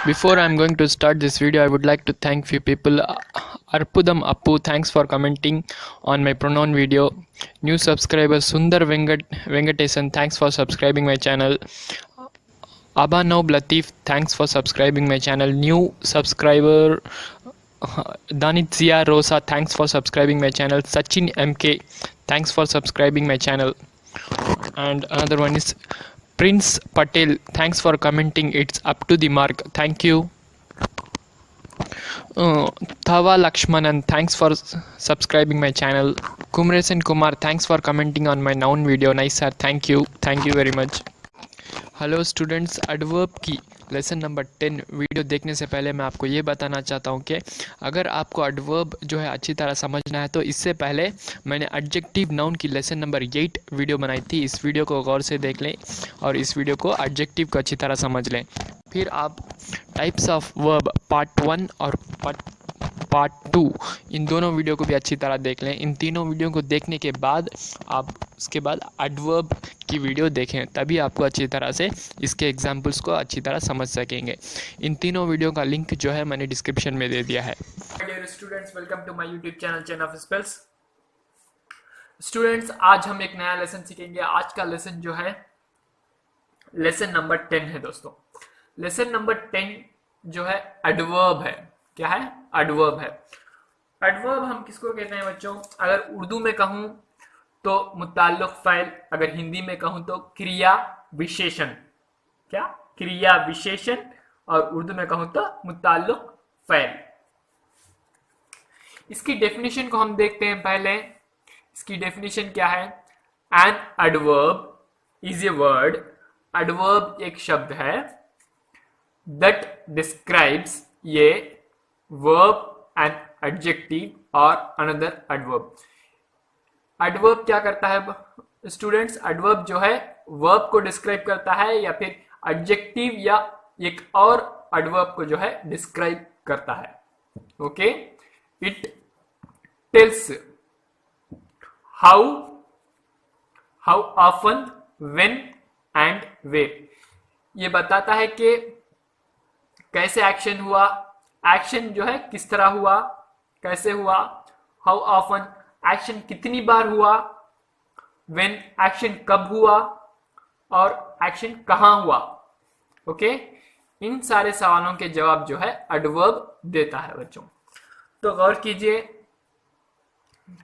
Before I'm going to start this video, I would like to thank few people. Arpudam Appu, thanks for commenting on my pronoun video. New subscriber Sundar Venkatesan, thanks for subscribing my channel. Abhanav Latif, thanks for subscribing my channel. New subscriber Danitya Rosa, thanks for subscribing my channel. Sachin MK, thanks for subscribing my channel. And another one is Prince Patel, thanks for commenting. It's up to the mark. Thank you. Thava Lakshmanan, thanks for subscribing my channel. Kumresan Kumar, thanks for commenting on my noun video. Nice sir, thank you very much. Hello students, adverb की lesson number 10 video देखने से पहले मैं आपको ये बताना चाहता हूँ कि अगर आपको एडवर्ब जो है अच्छी तरह समझना है तो इससे पहले मैंने एडजेक्टिव नाउन की लेसन नंबर 8 वीडियो बनाई थी। इस वीडियो को गौर से देख लें और इस वीडियो को एडजेक्टिव को अच्छी तरह समझ लें। फिर आप टाइप्स ऑफ वर्ब पार्ट 1 और पार्ट 2 इन दोनों वीडियो को भी अच्छी तरह देख लें। इन तीनों वीडियो को देखने के बाद आप उसके बाद एडवर्ब की वीडियो देखें, तभी आपको अच्छी तरह से इसके एग्जाम्पल्स को अच्छी तरह समझ सकेंगे। इन तीनों वीडियो का लिंक जो है मैंने डिस्क्रिप्शन में दे दिया है। Dear students, welcome to my YouTube channel chain of spells. Students, आज हम एक नया लेसन सीखेंगे। आज का लेसन जो है लेसन नंबर 10 है दोस्तों। लेसन नंबर 10 जो है एडवर्ब है। क्या है? एडवर्ब है। एडवर्ब हम किसको कहते हैं बच्चों? अगर उर्दू में कहूं तो मुताल्लिक फ़ैल, अगर हिंदी में कहूं तो क्रिया विशेषण। क्या? क्रिया विशेषण। और उर्दू में कहूं तो मुताल्लिक फ़ैल। इसकी डेफिनेशन को हम देखते हैं पहले। इसकी डेफिनेशन क्या है? An adverb is a word. Adverb एक शब्द है दैट डिस्क्राइब्स ये वर्ब एंड एडजेक्टिव और अनदर एडवर्ब। एडवर्ब क्या करता है स्टूडेंट्स? एडवर्ब जो है वर्ब को डिस्क्राइब करता है या फिर एडजेक्टिव या एक और एडवर्ब को जो है डिस्क्राइब करता है। Okay, it tells how often, when and where. ये बताता है कि कैसे एक्शन हुआ, एक्शन जो है किस तरह हुआ, कैसे हुआ। हाउ ऑफन, एक्शन कितनी बार हुआ। व्हेन, एक्शन कब हुआ। और एक्शन कहां हुआ। ओके, इन सारे सवालों के जवाब जो है एडवर्ब देता है बच्चों। तो गौर कीजिए,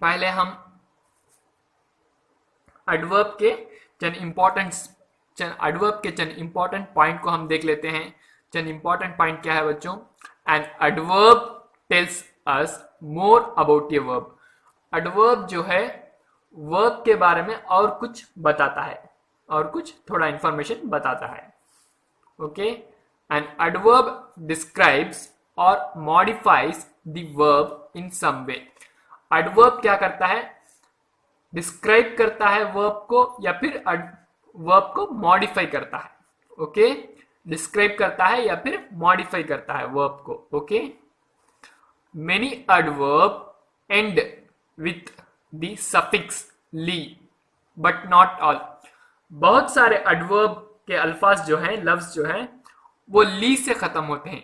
पहले हम एडवर्ब के चंद इंपॉर्टेंट पॉइंट को हम देख लेते हैं। चंद इंपॉर्टेंट पॉइंट क्या है बच्चों? An adverb tells us more about a verb. Adverb जो है वर्ब के बारे में और कुछ बताता है, और कुछ थोड़ा इंफॉर्मेशन बताता है। ओके, एन एडवर्ब डिस्क्राइब्स और modifies the verb in some way. Adverb क्या करता है? डिस्क्राइब करता है वर्ब को या फिर वर्ब को मॉडिफाई करता है। ओके, डिस्क्राइब करता है या फिर मॉडिफाई करता है वर्ब को। Okay, many adverb end with the suffix ly but not all. बहुत सारे एडवर्ब के अल्फाज जो हैं, लफ्ज जो हैं, वो ली से खत्म होते हैं।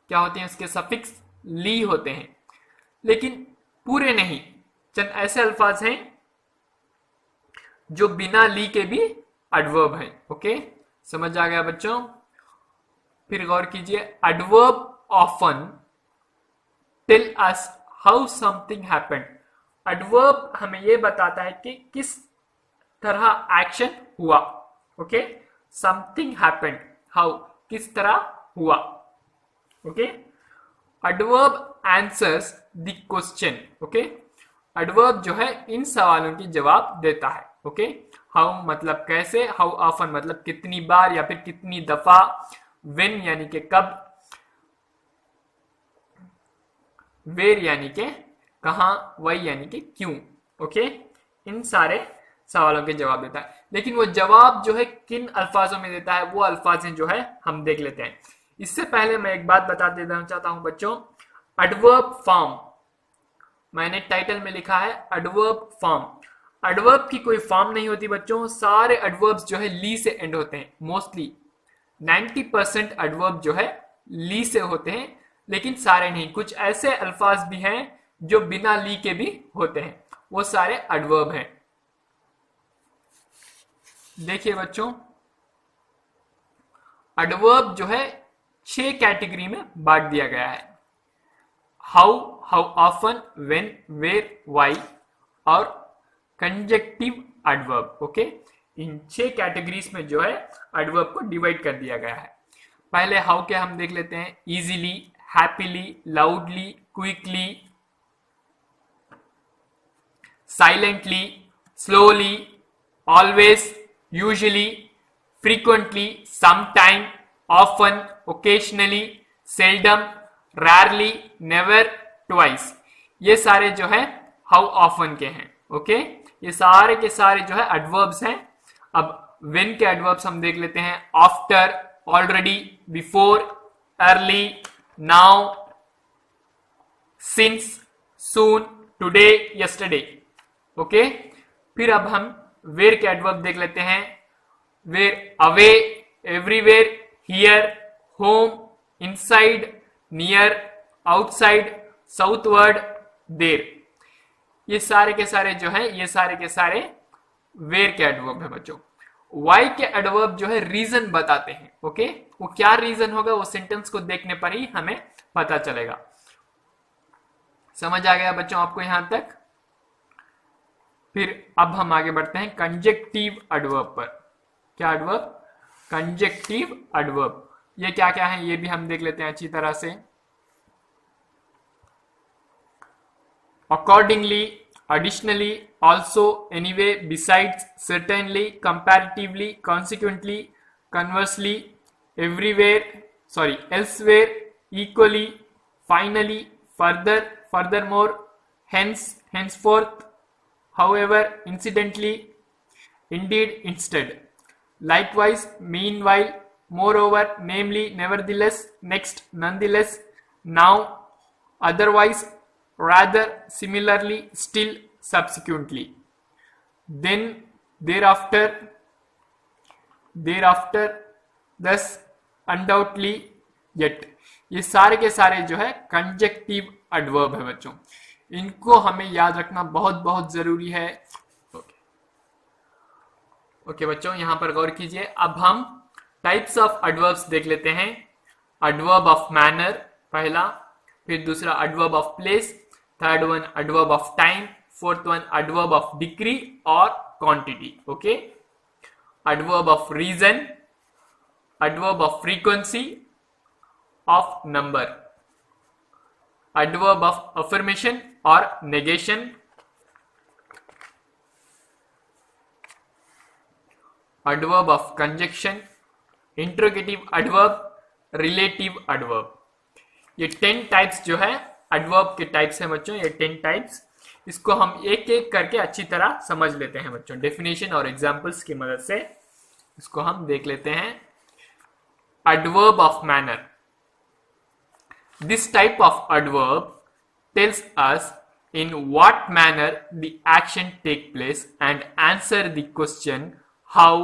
क्या होते हैं? उसके सफिक्स ली होते हैं, लेकिन पूरे नहीं। चंद ऐसे अल्फाज हैं जो बिना ली के भी एडवर्ब हैं। ओके, समझ आ गया बच्चों? फिर गौर कीजिए, adverb often tell us how something happened. Adverb हमें यह बताता है कि किस तरह एक्शन हुआ। ओके, समथिंग हैपेंड, हाउ, किस तरह हुआ। Okay, adverb answers the question. Okay, adverb जो है इन सवालों की जवाब देता है। ओके, हाउ मतलब कैसे, हाउ ऑफन मतलब कितनी बार या फिर कितनी दफा, व्हेन यानी कि कब, वेयर यानी कि कहां, वाई यानी कि क्यों। ओके, इन सारे सवालों के जवाब देता है। लेकिन वो जवाब जो है किन अल्फाजों में देता है, वो अल्फाज जो है हम देख लेते हैं। इससे पहले मैं एक बात बता देना चाहता हूं बच्चों। एडवर्ब फॉर्म, मैंने टाइटल में लिखा है एडवर्ब फॉर्म। एडवर्ब की कोई फॉर्म नहीं होती बच्चों। सारे एडवर्ब्स जो है ली से एंड होते हैं। मोस्टली 90% एडवर्ब जो है ली से होते हैं, लेकिन सारे नहीं। कुछ ऐसे अल्फाज भी हैं जो बिना ली के भी होते हैं, वो सारे एडवर्ब हैं। देखिए बच्चों, एडवर्ब जो है 6 कैटेगरी में बांट दिया गया है। How, how often, when, where, why और कंजक्टिव एडवर्ब। ओके, इन 6 कैटेगरीज में जो है एडवर्ब को डिवाइड कर दिया गया है। पहले हाउ के हम देख लेते हैं। Easily, happily, loudly, quickly, silently, slowly, always, usually, frequently, sometime, often, occasionally, seldom, rarely, never, twice। ये सारे जो है हाउ ऑफन के हैं। ओके, ये सारे के सारे जो है एडवर्ब्स हैं। अब when के एडवर्ब्स हम देख लेते हैं। After, already, before, early, now, since, soon, today, yesterday. Okay, फिर अब हम वेयर के एडवर्ब देख लेते हैं। where, away, everywhere, here, home, inside, near, outside, southward, there। ये सारे के सारे जो है, ये सारे के सारे where के एडवर्ब है बच्चों। why के एडवर्ब जो है रीजन बताते हैं। ओके, वो क्या रीजन होगा वो सेंटेंस को देखने पर ही हमें पता चलेगा। समझ आ गया बच्चों आपको यहां तक? फिर अब हम आगे बढ़ते हैं कंजक्टिव एडवर्ब पर। क्या एडवर्ब? Conjunctive adverb. ये क्या क्या है ये भी हम देख लेते हैं अच्छी तरह से। Accordingly, additionally, also, anyway, besides, certainly, comparatively, consequently, conversely, everywhere, sorry elsewhere, equally, finally, further, furthermore, hence, henceforth, however, incidentally, indeed, instead, likewise, meanwhile, moreover, namely, nevertheless, next, nonetheless, now, otherwise, rather, similarly, still, subsequently, then, thereafter, thereafter, thus, undoubtedly, yet। ये सारे के सारे जो है conjunctive adverb है बच्चों। इनको हमें याद रखना बहुत बहुत जरूरी है। ओके बच्चों, यहां पर गौर कीजिए। अब हम टाइप्स ऑफ एडवर्ब्स देख लेते हैं। एडवर्ब ऑफ मैनर पहला, फिर दूसरा adverb of place, third one adverb of time, fourth one adverb of degree और quantity. Okay, adverb of reason, adverb of frequency, of number, adverb of affirmation और negation, adverb of conjunction, interrogative adverb, relative adverb. ये 10 types जो है adverb के types हैं बच्चों, ये 10 types. इसको हम एक एक करके अच्छी तरह समझ लेते हैं बच्चों, डेफिनेशन और एग्जांपल्स की मदद से इसको हम देख लेते हैं। Adverb of manner, this type of adverb tells us in what manner the action take place and answer the question how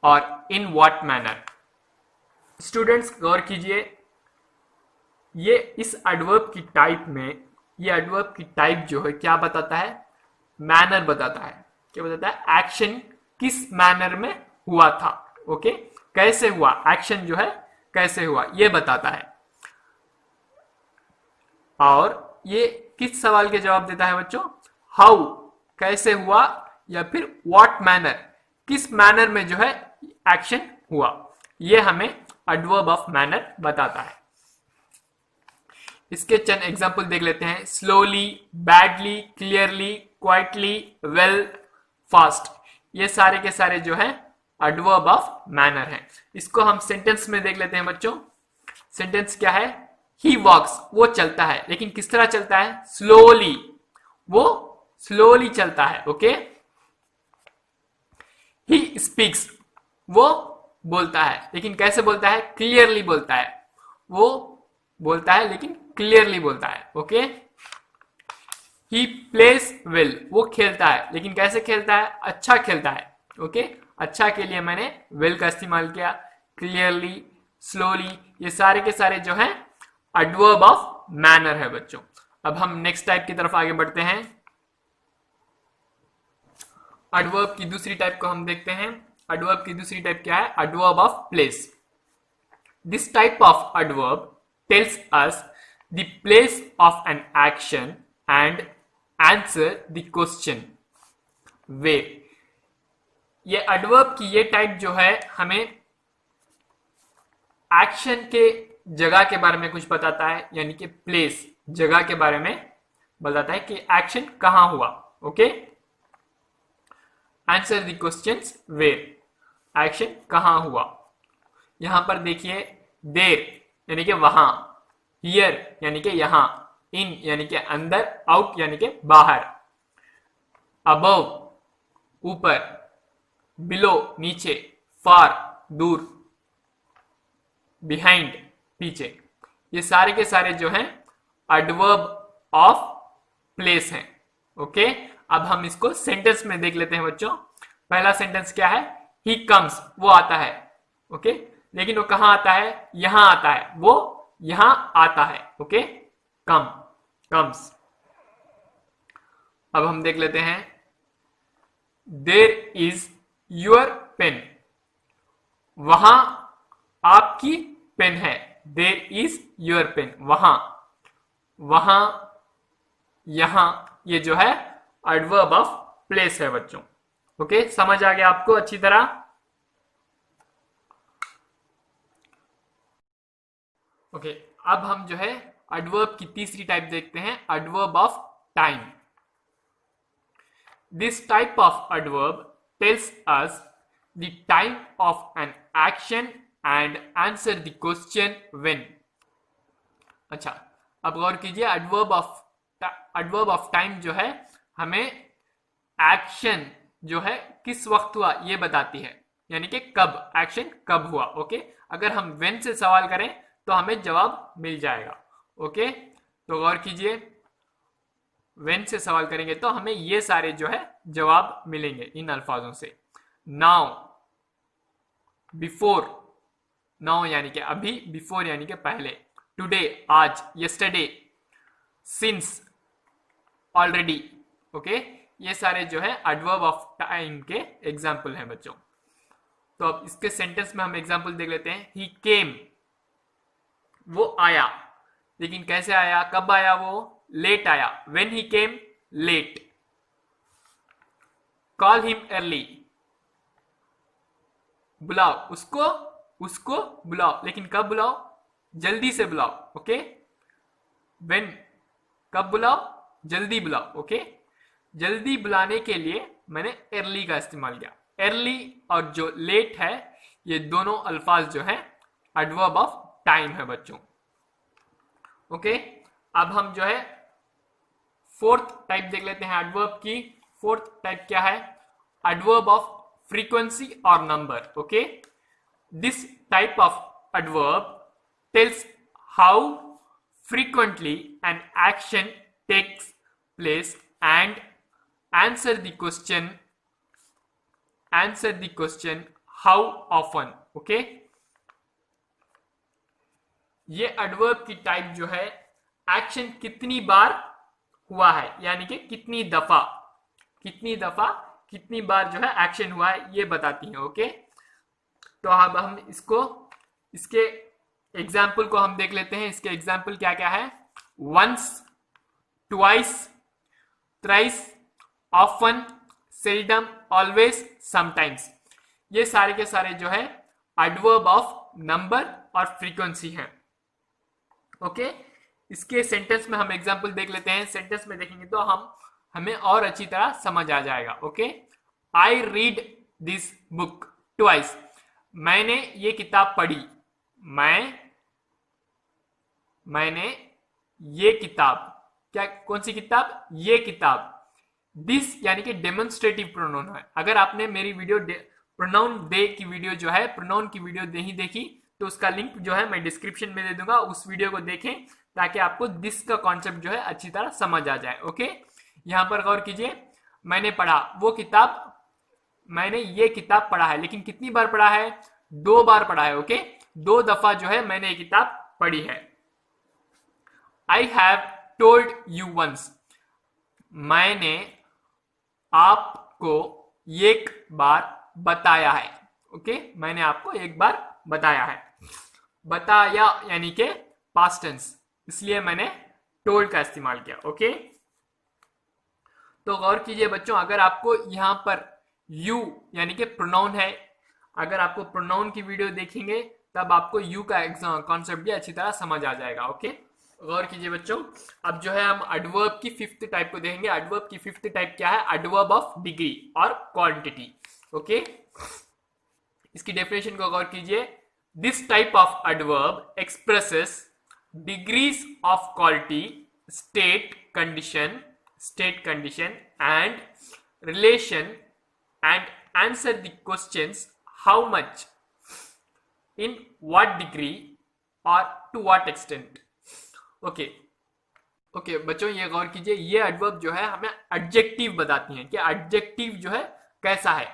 or in what manner। Students गौर कीजिए, ये इस एडवर्ब की टाइप में, ये एडवर्ब की टाइप जो है क्या बताता है? मैनर बताता है। क्या बताता है? एक्शन किस मैनर में हुआ था। ओके, कैसे हुआ, एक्शन जो है कैसे हुआ ये बताता है। और ये किस सवाल के जवाब देता है बच्चों? हाउ, कैसे हुआ, या फिर व्हाट मैनर, किस मैनर में जो है एक्शन हुआ। ये हमें एडवर्ब ऑफ मैनर बताता है। इसके चंद एग्जांपल देख लेते हैं। Slowly, badly, clearly, quietly, well, fast. ये सारे के सारे जो है एडवर्ब ऑफ मैनर हैं। इसको हम सेंटेंस में देख लेते हैं बच्चों। सेंटेंस क्या है? ही वॉक्स, वो चलता है, लेकिन किस तरह चलता है? स्लोली, वो स्लोली चलता है। ओके। ही स्पीक्स, वो बोलता है, लेकिन कैसे बोलता है? क्लियरली बोलता है। वो बोलता है लेकिन क्लियरली बोलता है। ओके। ही प्लेस वेल, वो खेलता है, लेकिन कैसे खेलता है? अच्छा खेलता है। ओके। अच्छा के लिए मैंने वेल का इस्तेमाल किया। क्लियरली, स्लोली, ये सारे के सारे जो है एडवर्ब ऑफ मैनर है बच्चों। अब हम नेक्स्ट टाइप की तरफ आगे बढ़ते हैं। एडवर्ब की दूसरी टाइप को हम देखते हैं। एडवर्ब की दूसरी टाइप क्या है? Adverb of place. This type of adverb tells us the place of an action and answer the question where। ये adverb की ये टाइप जो है हमें एक्शन के जगह के बारे में कुछ बताता है, यानी कि प्लेस, जगह के बारे में बताता है कि एक्शन कहां हुआ। Okay, answer the questions where, action कहां हुआ। यहां पर देखिए, देर यानी कि वहां, हियर यानी कि यहां, इन यानी कि अंदर, आउट यानी कि बाहर, अबव ऊपर, बिलो नीचे, फार दूर, बिहाइंड पीछे, ये सारे के सारे जो हैं एडवर्ब ऑफ प्लेस हैं। ओके, अब हम इसको सेंटेंस में देख लेते हैं बच्चों। पहला सेंटेंस क्या है? ही कम्स, वो आता है। ओके, लेकिन वो कहां आता है? यहां आता है, वो यहां आता है। ओके, कम, कम्स। अब हम देख लेते हैं, देर इज योर पेन, वहां आपकी पेन है। देर इज योर पेन, वहां, वहां, यहां, ये जो है एडवर्ब ऑफ प्लेस है बच्चों। ओके, समझ आ गया आपको अच्छी तरह? ओके, अब हम जो है एडवर्ब की तीसरी टाइप देखते हैं, adverb of time. This type of adverb tells us the time of an action and answer the question when. अच्छा, अब गौर कीजिए, एडवर्ब ऑफ टाइम जो है हमें एक्शन जो है किस वक्त हुआ ये बताती है, यानी कि कब, एक्शन कब हुआ। ओके, अगर हम व्हेन से सवाल करें तो हमें जवाब मिल जाएगा। ओके, तो गौर कीजिए, व्हेन से सवाल करेंगे तो हमें ये सारे जो है जवाब मिलेंगे इन अल्फाजों से। नाउ, बिफोर, नाउ यानी कि अभी, बिफोर यानी कि पहले, टुडे आज, यस्टरडे, सिंस, ऑलरेडी। ओके, ये सारे जो है एडवर्ब ऑफ टाइम के एग्जाम्पल हैं बच्चों। तो अब इसके सेंटेंस में हम एग्जाम्पल देख लेते हैं। ही केम, वो आया, लेकिन कैसे आया, कब आया? वो लेट आया, when he came late. Call him early, बुलाओ उसको, उसको बुलाओ, लेकिन कब बुलाओ? जल्दी से बुलाओ। ओके, व्हेन, कब बुलाओ? जल्दी बुलाओ। ओके, जल्दी बुलाने के लिए मैंने अर्ली का इस्तेमाल किया। अर्ली और जो लेट है, ये दोनों अल्फाज जो है एडवर्ब ऑफ टाइम है बच्चों। ओके, अब हम जो है फोर्थ टाइप देख लेते हैं एडवर्ब की। फोर्थ टाइप क्या है? एडवर्ब ऑफ फ्रीक्वेंसी और number. Okay, this type of adverb tells how frequently an action takes place and answer the question how often. Okay, ये एडवर्ब की टाइप जो है एक्शन कितनी बार हुआ है, यानी कि कितनी दफा, कितनी बार जो है एक्शन हुआ है ये बताती है। ओके, तो अब हम इसके एग्जाम्पल को हम देख लेते हैं। इसके एग्जाम्पल क्या क्या है? Once, twice, thrice, often, seldom, always, sometimes. ये सारे के सारे जो है एडवर्ब ऑफ नंबर और फ्रीक्वेंसी हैं। ओके, इसके सेंटेंस में हम एग्जांपल देख लेते हैं। सेंटेंस में देखेंगे तो हमें और अच्छी तरह समझ आ जाएगा। Okay, I read this book twice, मैंने ये किताब पढ़ी। मैंने ये किताब, क्या, कौन सी किताब? ये किताब। दिस यानी कि डेमोन्स्ट्रेटिव प्रोनाउन है। अगर आपने मेरी वीडियो प्रोनाउन डे की वीडियो जो है, प्रोनाउन की वीडियो नहीं देखी तो उसका लिंक जो है मैं डिस्क्रिप्शन में दे दूंगा, उस वीडियो को देखें ताकि आपको दिस का कॉन्सेप्ट जो है अच्छी तरह समझ आ जाए। ओके, यहां पर गौर कीजिए, मैंने पढ़ा वो किताब, मैंने ये किताब पढ़ा है, लेकिन कितनी बार पढ़ा है? 2 बार पढ़ा है। ओके, 2 दफा जो है मैंने ये किताब पढ़ी है। I have told you once, मैंने आपको एक बार बताया है। ओके, मैंने आपको एक बार बताया है। बताया यानी के पास्ट टेंस, इसलिए मैंने टोल्ड का इस्तेमाल किया। ओके, तो गौर कीजिए बच्चों, अगर आपको यहां पर यू यानी कि प्रोनाउन है, अगर आपको प्रोनाउन की वीडियो देखेंगे तब आपको यू का कॉन्सेप्ट भी अच्छी तरह समझ आ जाएगा। ओके, गौर कीजिए बच्चों, अब जो है हम एडवर्ब की 5th टाइप को देखेंगे। एडवर्ब की 5th टाइप क्या है? एडवर्ब ऑफ डिग्री और क्वांटिटी। ओके, इसकी डेफिनेशन को गौर कीजिए। This type of adverb expresses degrees of quality, state condition and relation, and answer the questions how much, in what degree or to what extent। Okay बच्चों, ये गौर कीजिए, ये adverb जो है हमें एडजेक्टिव बताती हैं कि एडजेक्टिव जो है कैसा है।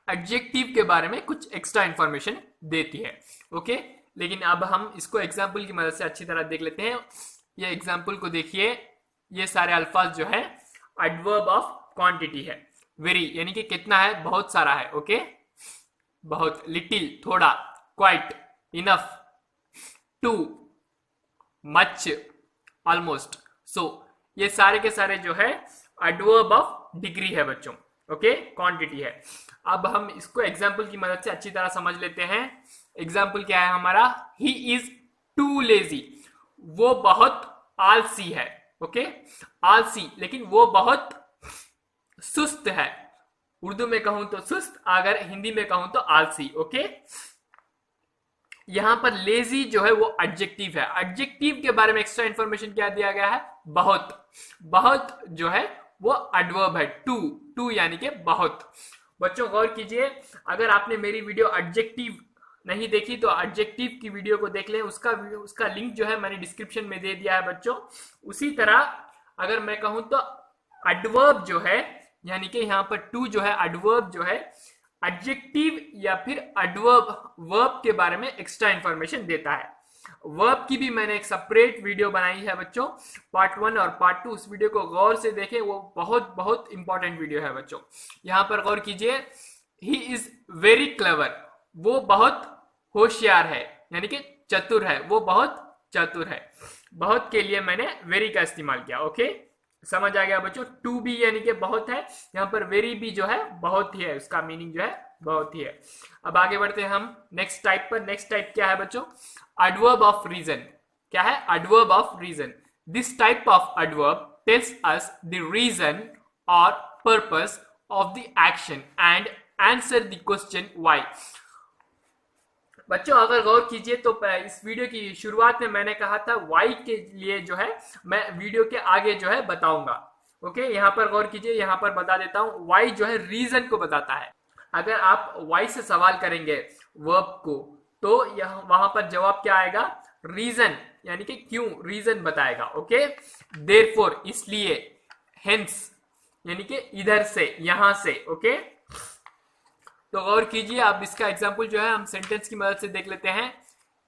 एडजेक्टिव के बारे में कुछ एक्स्ट्रा इंफॉर्मेशन देती है। ओके, लेकिन अब हम इसको एग्जाम्पल की मदद से अच्छी तरह देख लेते हैं। ये एग्जाम्पल को देखिए, ये सारे अल्फाज जो है एडवर्ब ऑफ क्वांटिटी है। वेरी यानी कि कितना है? बहुत सारा है। ओके, बहुत, लिटिल थोड़ा, quite, enough, too, much, almost. So ये सारे के सारे जो है एडवर्ब ऑफ डिग्री है बच्चों। ओके, क्वांटिटी है। अब हम इसको एग्जाम्पल की मदद से अच्छी तरह समझ लेते हैं। एग्जाम्पल क्या है हमारा? ही इज टू लेजी, वो बहुत आलसी है। ओके, आलसी, लेकिन वो बहुत सुस्त है। उर्दू में कहूं तो सुस्त, अगर हिंदी में कहूं तो आलसी। ओके, यहां पर लेजी जो है वो एडजेक्टिव है। एडजेक्टिव के बारे में एक्स्ट्रा इंफॉर्मेशन क्या दिया गया है? बहुत। बहुत जो है वो एडवर्ब है। टू यानी कि बहुत। बच्चों गौर कीजिए, अगर आपने मेरी वीडियो एडजेक्टिव नहीं देखी तो एडजेक्टिव की वीडियो को देख लें, उसका लिंक जो है मैंने डिस्क्रिप्शन में दे दिया है बच्चों। उसी तरह अगर मैं कहूं तो एडवर्ब जो है, यानी कि यहां पर टू जो है एडवर्ब जो है एडजेक्टिव या फिर एडवर्ब वर्ब के बारे में एक्स्ट्रा इंफॉर्मेशन देता है। वर्ब की भी मैंने एक सेपरेट वीडियो बनाई है बच्चों, पार्ट 1 और पार्ट 2। उस वीडियो को गौर से देखें, वो बहुत बहुत इंपॉर्टेंट वीडियो है बच्चों। यहां पर गौर कीजिए, ही इज वेरी क्लेवर, वो बहुत होशियार है, यानी कि चतुर है, वो बहुत चतुर है। बहुत के लिए मैंने वेरी का इस्तेमाल किया। ओके, समझ आ गया बच्चों? टू भी यानी कि बहुत है, यहां पर वेरी भी जो है बहुत ही है, उसका मीनिंग जो है बहुत ही है। अब आगे बढ़ते हैं हम नेक्स्ट टाइप पर। नेक्स्ट टाइप क्या है बच्चों? Adverb of reason. क्या है? Adverb of reason. This type of adverb tells us the reason और purpose of the action and answer the question why. बच्चों अगर गौर कीजिए तो इस वीडियो की शुरुआत में मैंने कहा था वाई के लिए जो है मैं वीडियो के आगे जो है बताऊंगा। ओके, यहां पर गौर कीजिए, यहां पर बता देता हूं, वाई जो है रीजन को बताता है। अगर आप वाई से सवाल करेंगे वर्ब को तो वहां पर जवाब क्या आएगा? रीजन, यानी कि क्यों, रीजन बताएगा। ओके, देयरफॉर इसलिए, हेंस यानी कि इधर से, यहां से। ओके, तो गौर कीजिए, अब इसका एग्जाम्पल जो है हम सेंटेंस की मदद से देख लेते हैं।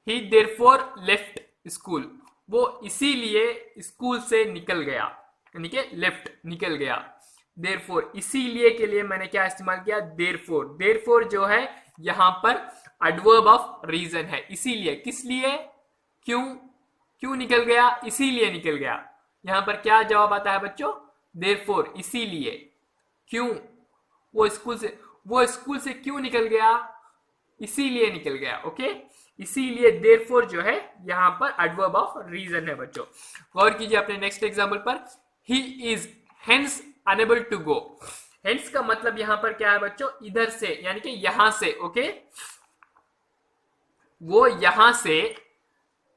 ही देयरफॉर लेफ्ट स्कूल, वो इसीलिए स्कूल से निकल गया, यानी कि लेफ्ट, निकल गया। देयरफॉर, इसीलिए के लिए मैंने क्या इस्तेमाल किया? देयरफॉर। देयरफॉर जो है यहां पर एडवर्ब ऑफ रीजन है। इसीलिए, किस लिए, क्यों, क्यों निकल गया? इसीलिए निकल गया। यहां पर क्या जवाब आता है बच्चों? देयरफॉर, इसीलिए। क्यों? वो स्कूल से क्यों निकल गया? इसीलिए निकल गया। ओके, इसीलिए देयरफॉर जो है यहां पर एडवर्ब ऑफ रीजन है बच्चों। गौर कीजिए अपने नेक्स्ट एग्जांपल पर। He is hence unable to go. Hence का मतलब यहां पर क्या है बच्चों? इधर से, यानी कि यहां से। ओके, वो यहां से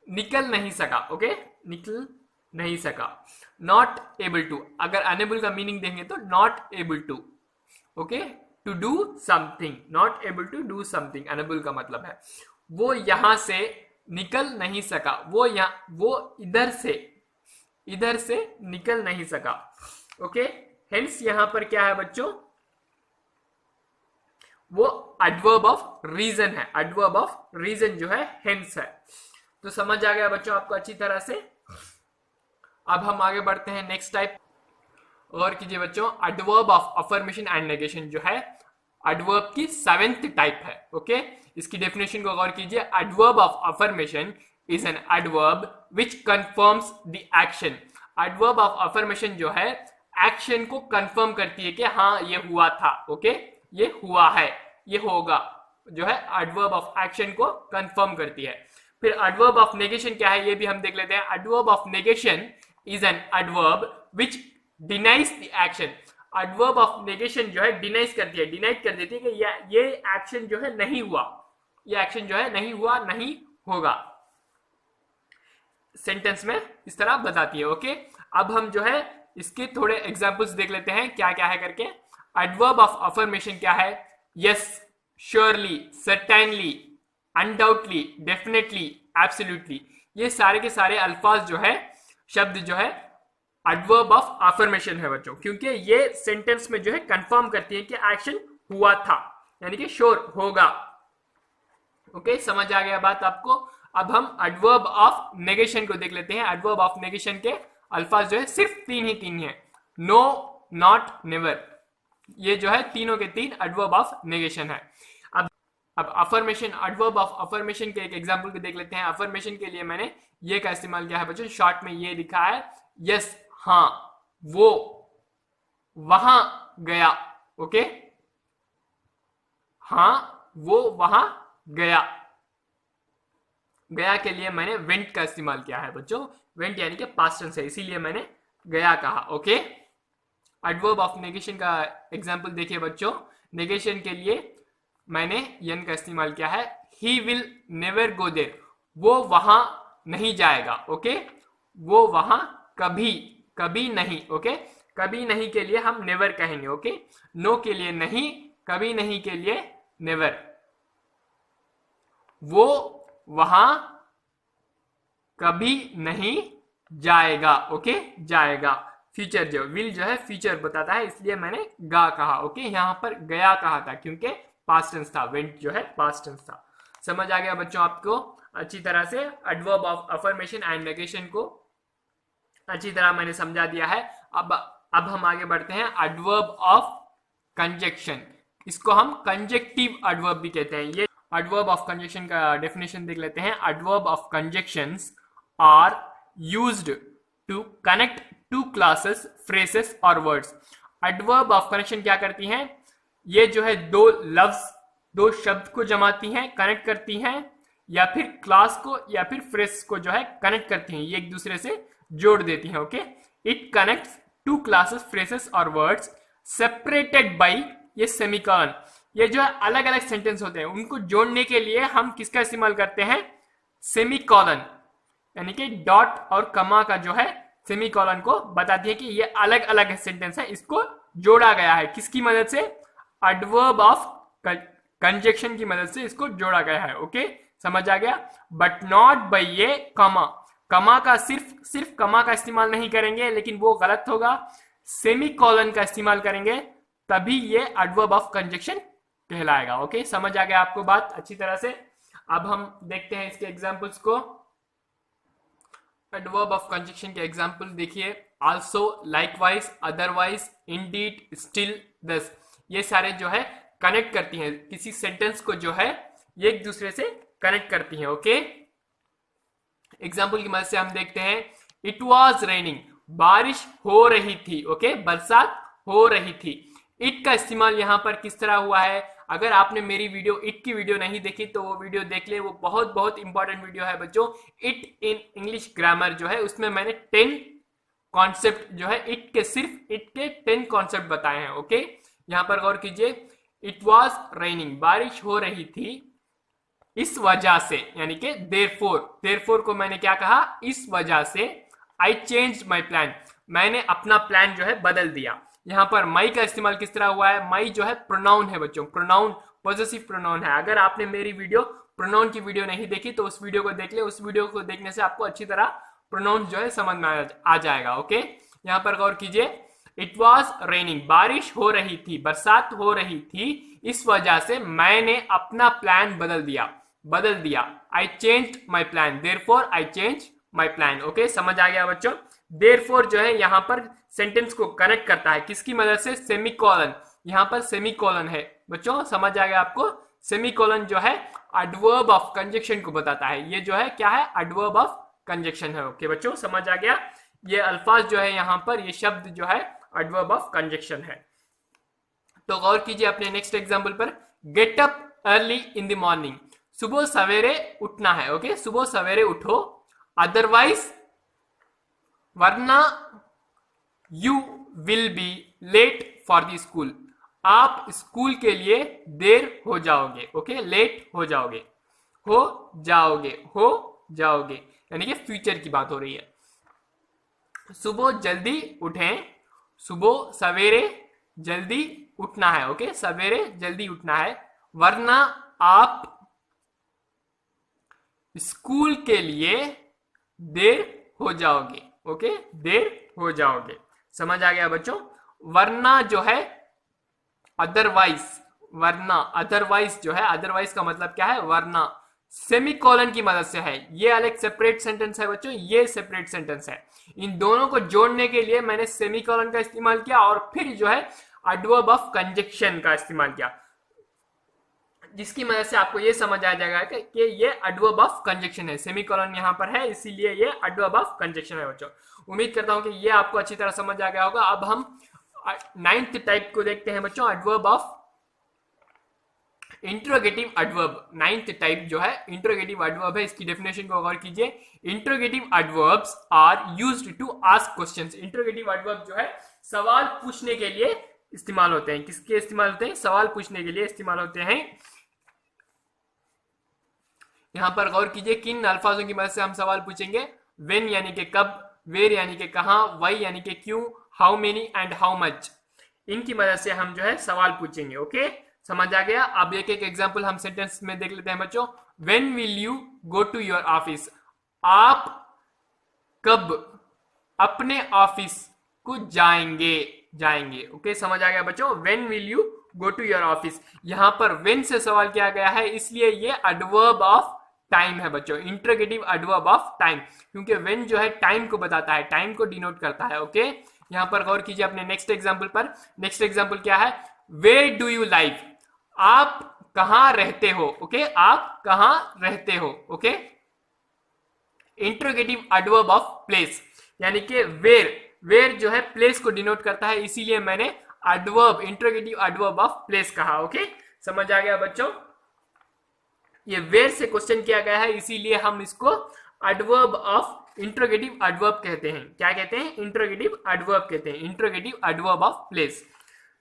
निकल नहीं सका। ओके, निकल नहीं सका। नॉट एबल टू, अगर अनेबल का मीनिंग देंगे तो not able to. Okay, to do something, not able to do something, unable का मतलब है वो यहां से निकल नहीं सका। वो इधर से निकल नहीं सका। ओके, हेंस यहां पर क्या है बच्चों? वो एडवर्ब ऑफ रीजन है, एडवर्ब ऑफ रीजन जो है हेंस है। तो समझ आ गया बच्चों आपको अच्छी तरह से। अब हम आगे बढ़ते हैं नेक्स्ट टाइप। और कीजिए बच्चों, adverb of affirmation and negation जो है एडवर्ब की 7th टाइप है। ओके, इसकी डेफिनेशन को गौर कीजिए। Adverb of affirmation is an adverb which confirms the action. Adverb of affirmation जो है एक्शन को कंफर्म करती है कि हाँ ये हुआ था, ओके, ये हुआ है, ये होगा, जो है एडवर्ब ऑफ एक्शन को कंफर्म करती है। फिर एडवर्ब ऑफ नेगेशन क्या है ये भी हम देख लेते हैं। Adverb of negation is an adverb which denies the action. Adverb of negation जो है डिनाइज करती है, डिनाइट कर देती है कि ये एक्शन जो है नहीं हुआ, ये एक्शन जो है नहीं हुआ, नहीं होगा, सेंटेंस में इस तरह बताती है। ओके, अब हम जो है इसके थोड़े एग्जांपल्स देख लेते हैं क्या क्या है करके। एडवर्ब ऑफ अफर्मेशन क्या है? Yes, surely, certainly, undoubtedly, definitely, absolutely. ये सारे के सारे अल्फाज जो है, शब्द जो है एडवर्ब ऑफ अफर्मेशन है बच्चों, क्योंकि ये सेंटेंस में जो है कंफर्म करती है कि एक्शन हुआ था, यानी कि श्योर होगा। ओके, समझ आ गया बात आपको। अब हम एडवर्ब ऑफ नेगेशन को देख लेते हैं। एडवर्ब ऑफ नेगेशन के अल्फाज जो है सिर्फ तीन ही है, नो, नॉट, नेवर। ये जो है तीनों के तीन एडवर्ब ऑफ नेगेशन है। अब अफर्मेशन, एडवर्ब ऑफ अफर्मेशन के एक एग्जांपल को देख लेते हैं। अफर्मेशन के लिए मैंने ये का इस्तेमाल किया है बच्चों, शॉर्ट में ये लिखा है यस, हाँ, वो वहां गया। ओके, हाँ, वो वहां गया। गया के लिए मैंने वेंट का इस्तेमाल किया है बच्चों, वेंट यानी कि पास्ट टेंस है, इसीलिए मैंने गया कहा। ओके, एडवर्ब ऑफ नेगेशन का एग्जांपल देखिए बच्चों। नेगेशन के लिए मैंने यन का इस्तेमाल किया है, he will never go there, वो वहां नहीं जाएगा। ओके, वो वहां कभी कभी नहीं। ओके, कभी नहीं के लिए हम नेवर कहेंगे। ओके, नो के लिए नहीं, कभी नहीं के लिए नेवर। वो वहां कभी नहीं जाएगा। ओके, जाएगा। फ्यूचर जो विल जो है फ्यूचर बताता है, इसलिए मैंने गा कहा। ओके, यहां पर गया कहा था क्योंकि पास्ट टेंस था, वेंट जो है पास्ट टेंस था। समझ आ गया बच्चों आपको अच्छी तरह से। Adverb of affirmation and negation को अच्छी तरह मैंने समझा दिया है। अब हम आगे बढ़ते हैं एडवर्ब ऑफ कंजक्शन। इसको हम कंजक्टिव एडवर्ब भी कहते हैं। ये एडवर्ब ऑफ कंजक्शन का डेफिनेशन देख लेते हैं। Adverb of conjunctions are used to connect two clauses, phrases और वर्ड्स। एडवर्ब ऑफ कनेक्शन क्या करती हैं? ये जो है दो लफ्ज, दो शब्द को जमाती हैं, कनेक्ट करती हैं, या फिर क्लास को या फिर फ्रेस को जो है कनेक्ट करती हैं, ये एक दूसरे से जोड़ देती हैं। Okay, it connects two clauses, phrases और वर्ड्स सेपरेटेड बाई ये सेमीकॉलन। ये जो है अलग अलग सेंटेंस होते हैं, उनको जोड़ने के लिए हम किसका इस्तेमाल करते हैं? सेमीकॉलन, यानी कि डॉट और कमा का जो है सेमीकॉलन को बताती है कि ये अलग अलग सेंटेंस है, इसको जोड़ा गया है। किसकी मदद से? एडवर्ब ऑफ कंजक्शन की मदद से इसको जोड़ा गया है। ओके, समझ आ गया। बट नॉट बाय ये कमा। कमा का सिर्फ कमा का इस्तेमाल नहीं करेंगे, लेकिन वो गलत होगा। सेमीकॉलन का इस्तेमाल करेंगे, तभी ये एडवर्ब ऑफ कंजक्शन कहलाएगा। ओके, समझ आ गया आपको बात अच्छी तरह से। अब हम देखते हैं इसके एग्जांपल्स को। एडवर्ब ऑफ कंजक्शन के एग्जांपल देखिए, also, likewise, otherwise, Indeed, still, दस। ये सारे जो है कनेक्ट करती हैं, किसी सेंटेंस को जो है ये एक दूसरे से कनेक्ट करती हैं। ओके, एग्जांपल की मदद से हम देखते हैं। इट वॉज रेनिंग, बारिश हो रही थी। ओके, बरसात हो रही थी। इट का इस्तेमाल यहां पर किस तरह हुआ है? अगर आपने मेरी वीडियो, इट की वीडियो नहीं देखी तो वो वीडियो देख ले, वो बहुत बहुत इंपॉर्टेंट वीडियो है बच्चों। इट इन इंग्लिश ग्रामर जो है उसमें मैंने 10 कॉन्सेप्ट जो है इट के 10 कॉन्सेप्ट बताए हैं। ओके, यहां पर गौर कीजिए। इट वॉज रेनिंग, बारिश हो रही थी, इस वजह से, यानी कि देयरफॉर को मैंने क्या कहा? इस वजह से। आई चेंज माई प्लान, मैंने अपना प्लान जो है बदल दिया। यहां पर माई का इस्तेमाल किस तरह हुआ है? माई जो है प्रोनाउन है बच्चों, प्रोनाउन पॉजेसिव प्रोनाउन है। अगर आपने मेरी वीडियो प्रोनाउन की वीडियो नहीं देखी तो उस वीडियो को देख ले, उस वीडियो को देखने से आपको अच्छी तरह प्रोनाउन जो है समझ में आ जाएगा। ओके, यहां पर गौर कीजिए। इट वॉज रेनिंग, बारिश हो रही थी, बरसात हो रही थी, इस वजह से मैंने अपना प्लान बदल दिया। I change my plan, therefore I change my plan. Okay, समझ आ गया बच्चों। देयरफॉर जो है यहाँ पर सेंटेंस को कनेक्ट करता है, किसकी मदद से? सेमीकोलन। यहाँ पर सेमीकोलन है बच्चों, समझ आ गया आपको। सेमीकोलन जो है एडवर्ब ऑफ कंजक्शन को बताता है। ये जो है क्या है? एडवर्ब ऑफ कंजक्शन है। ओके बच्चों, समझ आ गया। ये अल्फाज जो है यहाँ पर, ये शब्द जो है एडवर्ब ऑफ कंजक्शन है। तो गौर कीजिए अपने नेक्स्ट एग्जाम्पल पर। Get up early in the morning, सुबह सवेरे उठना है। ओके, सुबह सवेरे उठो, अदरवाइज वरना you will be late for the school, आप स्कूल के लिए देर हो जाओगे। ओके, लेट हो जाओगे, हो जाओगे यानी कि फ्यूचर की बात हो रही है। सुबह जल्दी उठें, सुबह सवेरे जल्दी उठना है। ओके, सवेरे जल्दी उठना है, वरना आप स्कूल के लिए देर हो जाओगे। ओके, देर हो जाओगे, समझ आ गया बच्चों। वरना जो है अदरवाइज, वरना, अदरवाइज जो है, अदरवाइज का मतलब क्या है? वरना। सेमीकोलन की मदद से है, ये अलग सेपरेट सेंटेंस है बच्चों, ये सेपरेट सेंटेंस है। इन दोनों को जोड़ने के लिए मैंने सेमीकोलन का इस्तेमाल किया और फिर जो है एडवर्ब ऑफ कंजक्शन का इस्तेमाल किया, जिसकी मदद से आपको ये समझ आ जाएगा कि ये एडवर्ब ऑफ कंजक्शन है। सेमीकोलन यहाँ पर है, इसीलिए ये एडवर्ब ऑफ कंजक्शन है बच्चों। उम्मीद करता हूं कि ये आपको अच्छी तरह समझ आ गया होगा। अब हम 9th टाइप को देखते हैं बच्चों, adverb of interrogative adverb. 9th type जो है इंट्रोगेटिव एडवर्ब है, इसकी डेफिनेशन को गौर कीजिए। Interrogative adverbs are used to ask questions. Interrogative adverb जो है सवाल पूछने के लिए इस्तेमाल होते हैं। किसके इस्तेमाल होते हैं? सवाल पूछने के लिए इस्तेमाल होते हैं। यहां पर गौर कीजिए किन अल्फाजों की मदद से हम सवाल पूछेंगे। व्हेन यानी कि कब, वेयर यानी कि कहां, व्हाई यानी कि क्यों, how many and how much, इनकी मदद से हम जो है सवाल पूछेंगे। ओके, समझ आ गया। अब एक एक एग्जांपल हम सेंटेंस में देख लेते हैं बच्चों। When will you go to your office, आप कब अपने ऑफिस को जाएंगे। ओके, समझ आ गया बच्चों। When will you go to your office, यहां पर व्हेन से सवाल किया गया है, इसलिए ये एडवर्ब ऑफ टाइम है बच्चों, इंट्रोगेटिव एडवर्ब ऑफ टाइम, क्योंकि व्हेन जो है टाइम को बताता है, टाइम को डिनोट करता है। ओके, यहां पर गौर कीजिए अपने नेक्स्ट एग्जांपल पर। नेक्स्ट एग्जांपल क्या है? वेयर डू यू लाइव, आप कहां रहते हो। ओके, आप कहां रहते हो। Okay, interrogative adverb of place, यानी कि वेयर जो है प्लेस को डिनोट करता है, इसीलिए मैंने adverb, interrogative adverb of place कहा। ओके, समझ आ गया बच्चों। ये वेयर से क्वेश्चन किया गया है, इसीलिए हम इसको एडवर्ब ऑफ इंट्रोगेटिव एडवर्ब कहते हैं। क्या कहते हैं? इंट्रोगेटिव एडवर्ब कहते हैं, इंट्रोगेटिव एडवर्ब ऑफ प्लेस।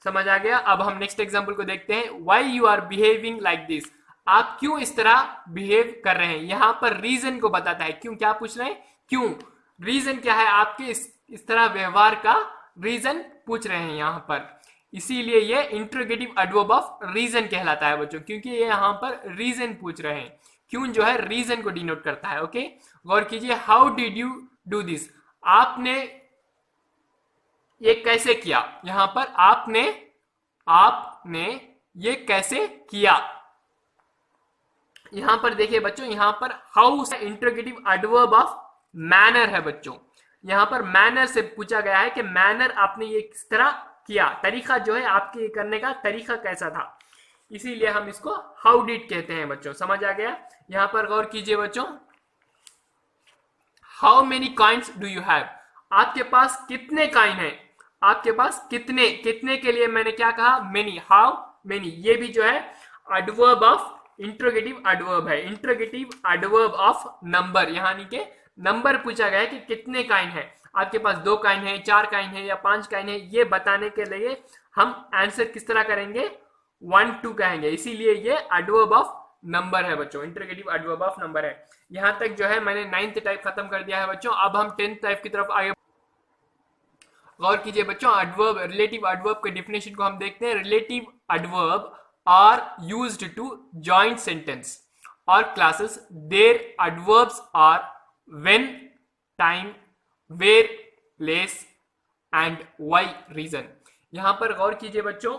समझ आ गया। अब हम नेक्स्ट एग्जांपल को देखते हैं। Why you are behaving like this, आप क्यों इस तरह बिहेव कर रहे हैं। यहां पर रीजन को बताता है, क्यों, क्या पूछ रहे हैं, क्यों, रीजन क्या है आपके इस तरह व्यवहार का, रीजन पूछ रहे हैं यहां पर, इसीलिए ये इंट्रोगेटिव एडवर्ब ऑफ रीजन कहलाता है बच्चों, क्योंकि ये यहां पर रीजन पूछ रहे हैं। क्यों जो है रीजन को डिनोट करता है। ओके, गौर कीजिए। How did you do this, आपने ये कैसे किया। यहां पर आपने ये कैसे किया। यहां पर देखिए बच्चों, यहां पर how interrogative adverb of manner है बच्चों। यहां पर मैनर से पूछा गया है कि मैनर आपने ये किस तरह किया, तरीका जो है आपके ये करने का तरीका कैसा था, इसीलिए हम इसको हाउ डिड कहते हैं बच्चों। समझ आ गया। यहां पर गौर कीजिए बच्चों। How many coins do you have, आपके पास कितने कॉइन है, आपके पास कितने, कितने के लिए मैंने क्या कहा, मेनी, हाउ मेनी। ये भी जो है एडवर्ब ऑफ इंट्रोगेटिव एडवर्ब है, इंट्रोगेटिव एडवर्ब ऑफ नंबर, यानी कि नंबर पूछा गया है कि कितने कॉइन है, आपके पास 2 कॉइन है, 4 कॉइन है या 5 कॉइन है, ये बताने के लिए हम आंसर किस तरह करेंगे, 1 2 कहेंगे, इसीलिए ये एडवर्ब ऑफ नंबर है बच्चों, इंट्रोगेटिव एडवर्ब ऑफ नंबर है। यहां तक जो है मैंने 9th टाइप खत्म कर दिया है बच्चों। अब हम 10th टाइप की तरफ आगे गौर कीजिए बच्चों। एडवर्ब, रिलेटिव एडवर्ब के डेफिनेशन को हम देखते हैं। Relative adverb are used to join sentence और clauses. There adverbs are when, time, where, place, and why reason. यहां पर गौर कीजिए बच्चों,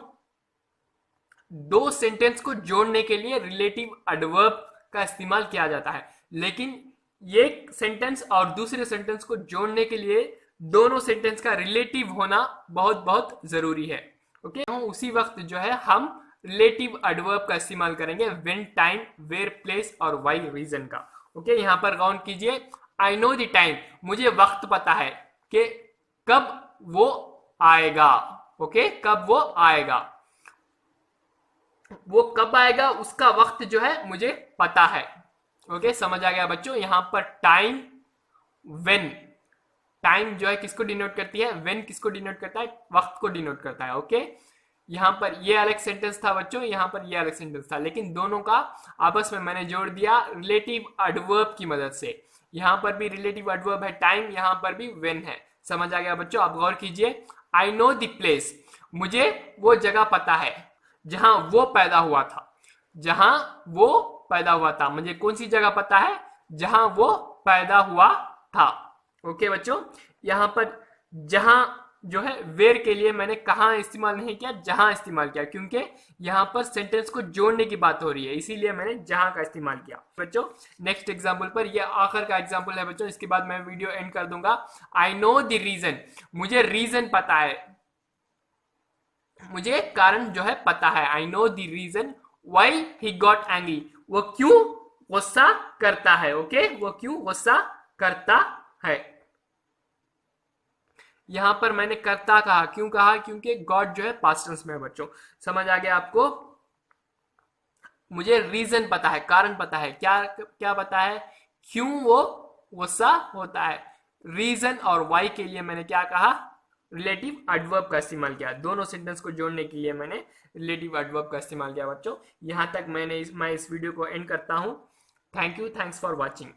दो सेंटेंस को जोड़ने के लिए रिलेटिव एडवर्ब का इस्तेमाल किया जाता है, लेकिन एक सेंटेंस और दूसरे सेंटेंस को जोड़ने के लिए दोनों सेंटेंस का रिलेटिव होना बहुत बहुत जरूरी है। ओके, उसी वक्त जो है हम रिलेटिव एडवर्ब का इस्तेमाल करेंगे व्हेन, टाइम, वेयर, प्लेस और वाई रीजन का। ओके, यहां पर गौर कीजिए, आई नो द टाइम, मुझे वक्त पता है कि कब वो आएगा। ओके, कब वो आएगा, वो कब आएगा उसका वक्त जो है मुझे पता है। ओके, समझ आ गया बच्चों। यहां पर टाइम, व्हेन, टाइम जो है किसको डिनोट करती है, व्हेन किसको डिनोट करता है, वक्त को डिनोट करता है। ओके, यहां पर ये अलग सेंटेंस था बच्चों, यहां पर ये अलग सेंटेंस था, लेकिन दोनों का आपस में मैंने जोड़ दिया रिलेटिव एडवर्ब की मदद से। यहां पर भी रिलेटिव एडवर्ब है टाइम, यहां पर भी व्हेन है। समझ आ गया बच्चों। आप गौर कीजिए, आई नो द प्लेस, मुझे वो जगह पता है जहां वो पैदा हुआ था, जहां वो पैदा हुआ था। मुझे कौन सी जगह पता है, जहां वो पैदा हुआ था। ओके बच्चों, यहां पर जहां जो है वेयर के लिए मैंने कहां इस्तेमाल नहीं किया, जहां इस्तेमाल किया, क्योंकि यहां पर सेंटेंस को जोड़ने की बात हो रही है, इसीलिए मैंने जहां का इस्तेमाल किया। बच्चों नेक्स्ट एग्जांपल पर, यह आखिर का एग्जांपल है बच्चों, इसके बाद मैं वीडियो एंड कर दूंगा। आई नो द रीजन, मुझे रीजन पता है, मुझे कारण जो है पता है। I know the reason why he got angry, वो क्यों गुस्सा करता है। ओके, वो क्यों गुस्सा करता है। यहां पर मैंने करता कहा, क्यों कहा, क्योंकि गॉड जो है पास्ट टेंस में है बच्चों। समझ आ गया आपको। मुझे रीजन पता है, कारण पता है, क्या क्या पता है, क्यों वो गुस्सा होता है। रीजन और वाई के लिए मैंने क्या कहा, रिलेटिव एडवर्ब का इस्तेमाल किया। दोनों सेंटेंस को जोड़ने के लिए मैंने रिलेटिव एडवर्ब का इस्तेमाल किया बच्चों। यहां तक मैं इस वीडियो को एंड करता हूं। Thank you, thanks for watching.